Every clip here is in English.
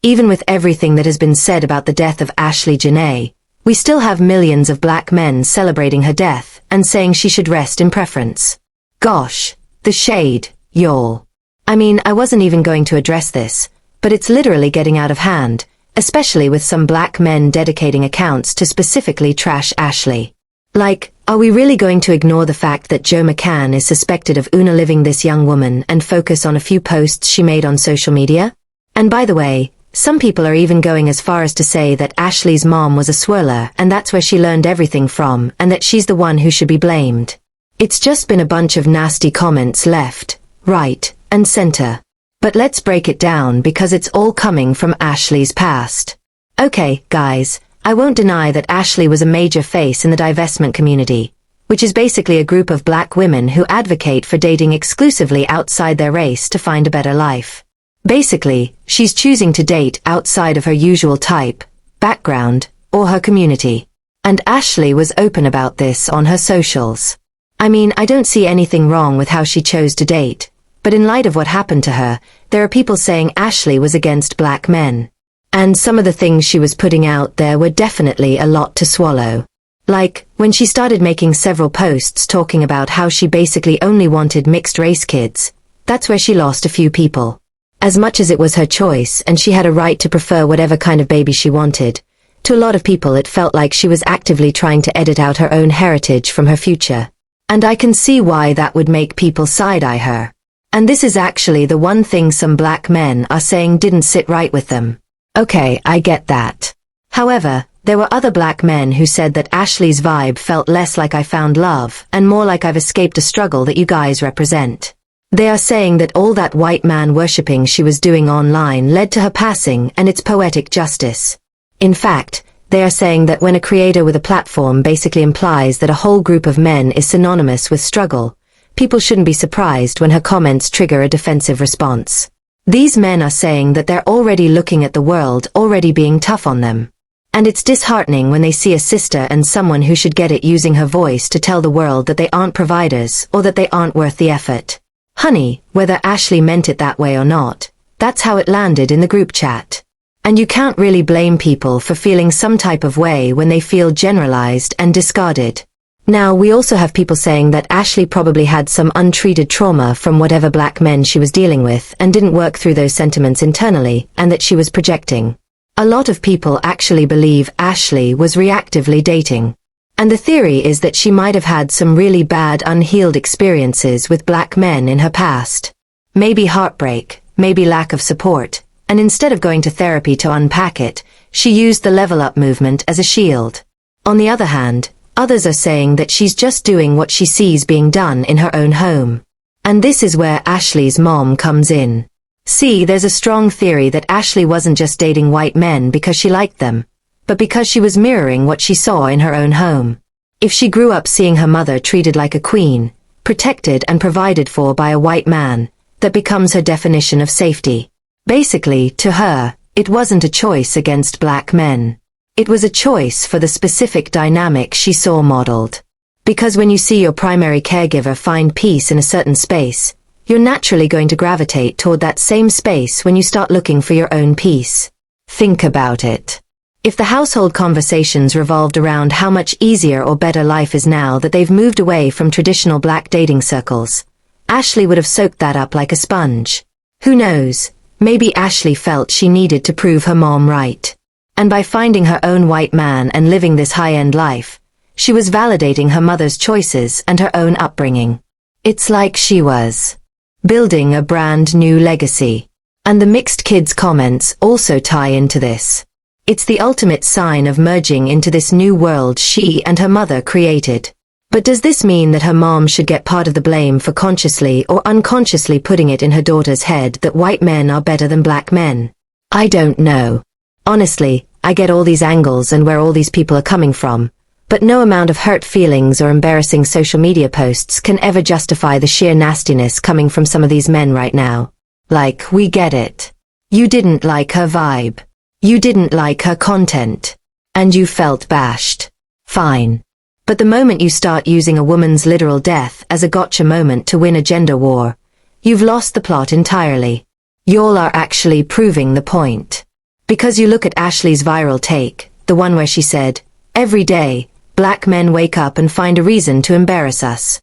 even with everything that has been said about the death of Ashlee Jenae, we still have millions of black men celebrating her death and saying she should rest in preference. Gosh, the shade, y'all. I mean, I wasn't even going to address this, but it's literally getting out of hand, especially with some black men dedicating accounts to specifically trash Ashlee. Like, are we really going to ignore the fact that Joe McCann is suspected of unaliving this young woman and focus on a few posts she made on social media? And by the way, some people are even going as far as to say that Ashlee's mom was a swirler and that's where she learned everything from and that she's the one who should be blamed. It's just been a bunch of nasty comments left, right, and center. But let's break it down because it's all coming from Ashlee's past. Okay, guys, I won't deny that Ashlee was a major face in the divestment community, which is basically a group of black women who advocate for dating exclusively outside their race to find a better life. Basically, she's choosing to date outside of her usual type, background, or her community. And Ashlee was open about this on her socials. I mean, I don't see anything wrong with how she chose to date, but in light of what happened to her, there are people saying Ashlee was against black men. And some of the things she was putting out there were definitely a lot to swallow. Like, when she started making several posts talking about how she basically only wanted mixed-race kids, that's where she lost a few people. As much as it was her choice and she had a right to prefer whatever kind of baby she wanted, to a lot of people it felt like she was actively trying to edit out her own heritage from her future. And I can see why that would make people side-eye her. And this is actually the one thing some black men are saying didn't sit right with them. Okay, I get that. However, there were other black men who said that Ashlee's vibe felt less like I found love and more like I've escaped a struggle that you guys represent. They are saying that all that white man worshipping she was doing online led to her passing and it's poetic justice. In fact, they are saying that when a creator with a platform basically implies that a whole group of men is synonymous with struggle, people shouldn't be surprised when her comments trigger a defensive response. These men are saying that they're already looking at the world already being tough on them. And it's disheartening when they see a sister and someone who should get it using her voice to tell the world that they aren't providers or that they aren't worth the effort. Honey, whether Ashlee meant it that way or not, that's how it landed in the group chat. And you can't really blame people for feeling some type of way when they feel generalized and discarded. Now, we also have people saying that Ashlee probably had some untreated trauma from whatever black men she was dealing with and didn't work through those sentiments internally and that she was projecting. A lot of people actually believe Ashlee was reactively dating. And the theory is that she might have had some really bad unhealed experiences with black men in her past. Maybe heartbreak, maybe lack of support, and instead of going to therapy to unpack it, she used the level up movement as a shield. On the other hand, others are saying that she's just doing what she sees being done in her own home. And this is where Ashlee's mom comes in. See, there's a strong theory that Ashlee wasn't just dating white men because she liked them, but because she was mirroring what she saw in her own home. If she grew up seeing her mother treated like a queen, protected and provided for by a white man, that becomes her definition of safety. Basically, to her, it wasn't a choice against black men. It was a choice for the specific dynamic she saw modeled. Because when you see your primary caregiver find peace in a certain space, you're naturally going to gravitate toward that same space when you start looking for your own peace. Think about it. If the household conversations revolved around how much easier or better life is now that they've moved away from traditional black dating circles, Ashlee would have soaked that up like a sponge. Who knows, maybe Ashlee felt she needed to prove her mom right. And by finding her own white man and living this high-end life, she was validating her mother's choices and her own upbringing. It's like she was building a brand new legacy. And the mixed kids comments also tie into this. It's the ultimate sign of merging into this new world she and her mother created. But does this mean that her mom should get part of the blame for consciously or unconsciously putting it in her daughter's head that white men are better than black men? I don't know. Honestly, I get all these angles and where all these people are coming from, but no amount of hurt feelings or embarrassing social media posts can ever justify the sheer nastiness coming from some of these men right now. Like, we get it. You didn't like her vibe. You didn't like her content. And you felt bashed. Fine. But the moment you start using a woman's literal death as a gotcha moment to win a gender war, you've lost the plot entirely. Y'all are actually proving the point. Because you look at Ashlee's viral take, the one where she said, "Every day, black men wake up and find a reason to embarrass us."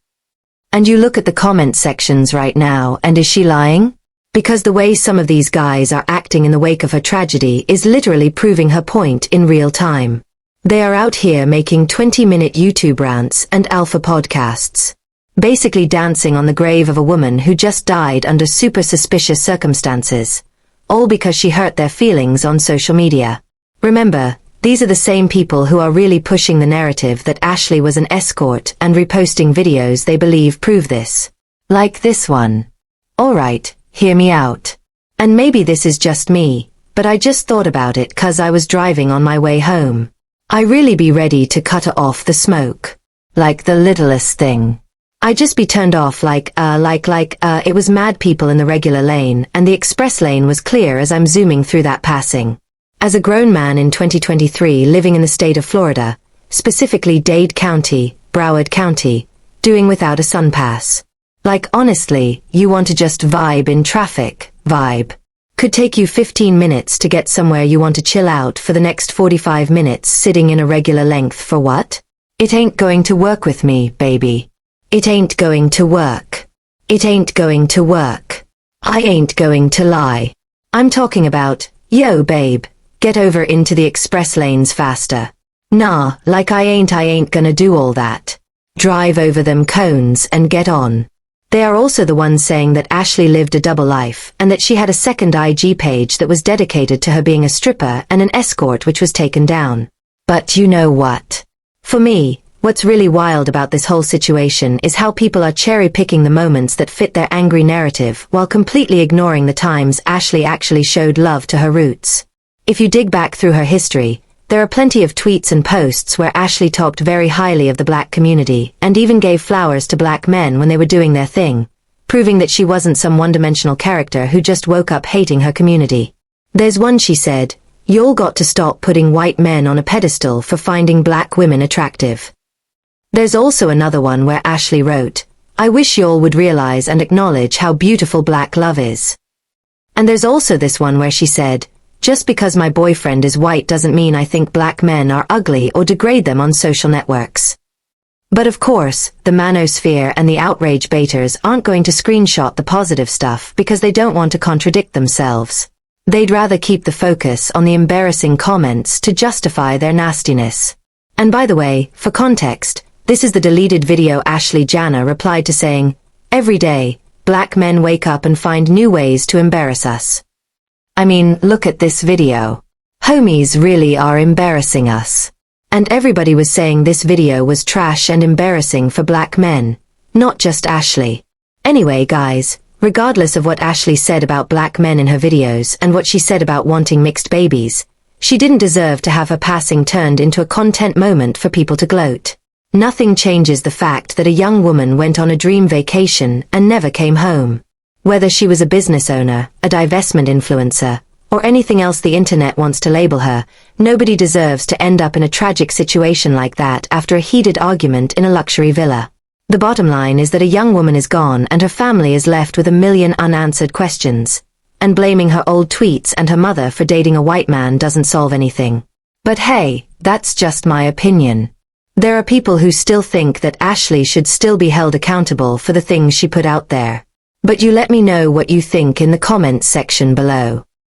And you look at the comment sections right now, and is she lying? Because the way some of these guys are acting in the wake of her tragedy is literally proving her point in real time. They are out here making 20-minute YouTube rants and alpha podcasts, basically dancing on the grave of a woman who just died under super suspicious circumstances, all because she hurt their feelings on social media. Remember, these are the same people who are really pushing the narrative that Ashlee was an escort and reposting videos they believe prove this. Like this one. Alright, hear me out. And maybe this is just me, but I just thought about it 'cause I was driving on my way home. I really be ready to cut off the smoke. Like the littlest thing. I just be turned off it was mad people in the regular lane and the express lane was clear as I'm zooming through that passing. As a grown man in 2023 living in the state of Florida, specifically Dade County, Broward County, doing without a sun pass. Like honestly, you want to just vibe in traffic, vibe. Could take you 15 minutes to get somewhere you want to chill out for the next 45 minutes sitting in a regular length for what? It ain't going to work with me, baby. It ain't going to work. It ain't going to work. I ain't going to lie. I'm talking about, yo babe, get over into the express lanes faster. Nah, like I ain't gonna do all that. Drive over them cones and get on. They are also the ones saying that Ashlee lived a double life and that she had a second IG page that was dedicated to her being a stripper and an escort which was taken down. But you know what? For me, what's really wild about this whole situation is how people are cherry-picking the moments that fit their angry narrative while completely ignoring the times Ashlee actually showed love to her roots. If you dig back through her history, there are plenty of tweets and posts where Ashlee talked very highly of the black community and even gave flowers to black men when they were doing their thing, proving that she wasn't some one-dimensional character who just woke up hating her community. There's one she said, "Y'all got to stop putting white men on a pedestal for finding black women attractive." There's also another one where Ashlee wrote, "I wish y'all would realize and acknowledge how beautiful black love is." And there's also this one where she said, "Just because my boyfriend is white doesn't mean I think black men are ugly or degrade them on social networks." But of course, the manosphere and the outrage baiters aren't going to screenshot the positive stuff because they don't want to contradict themselves. They'd rather keep the focus on the embarrassing comments to justify their nastiness. And by the way, for context, this is the deleted video Ashlee Jenae replied to saying, "Every day, black men wake up and find new ways to embarrass us." I mean, look at this video. Homies really are embarrassing us. And everybody was saying this video was trash and embarrassing for black men, not just Ashlee. Anyway guys, regardless of what Ashlee said about black men in her videos and what she said about wanting mixed babies, she didn't deserve to have her passing turned into a content moment for people to gloat. Nothing changes the fact that a young woman went on a dream vacation and never came home. Whether she was a business owner, a divestment influencer, or anything else the internet wants to label her, nobody deserves to end up in a tragic situation like that after a heated argument in a luxury villa. The bottom line is that a young woman is gone and her family is left with a million unanswered questions. And blaming her old tweets and her mother for dating a white man doesn't solve anything. But hey, that's just my opinion. There are people who still think that Ashlee should still be held accountable for the things she put out there. But you let me know what you think in the comments section below.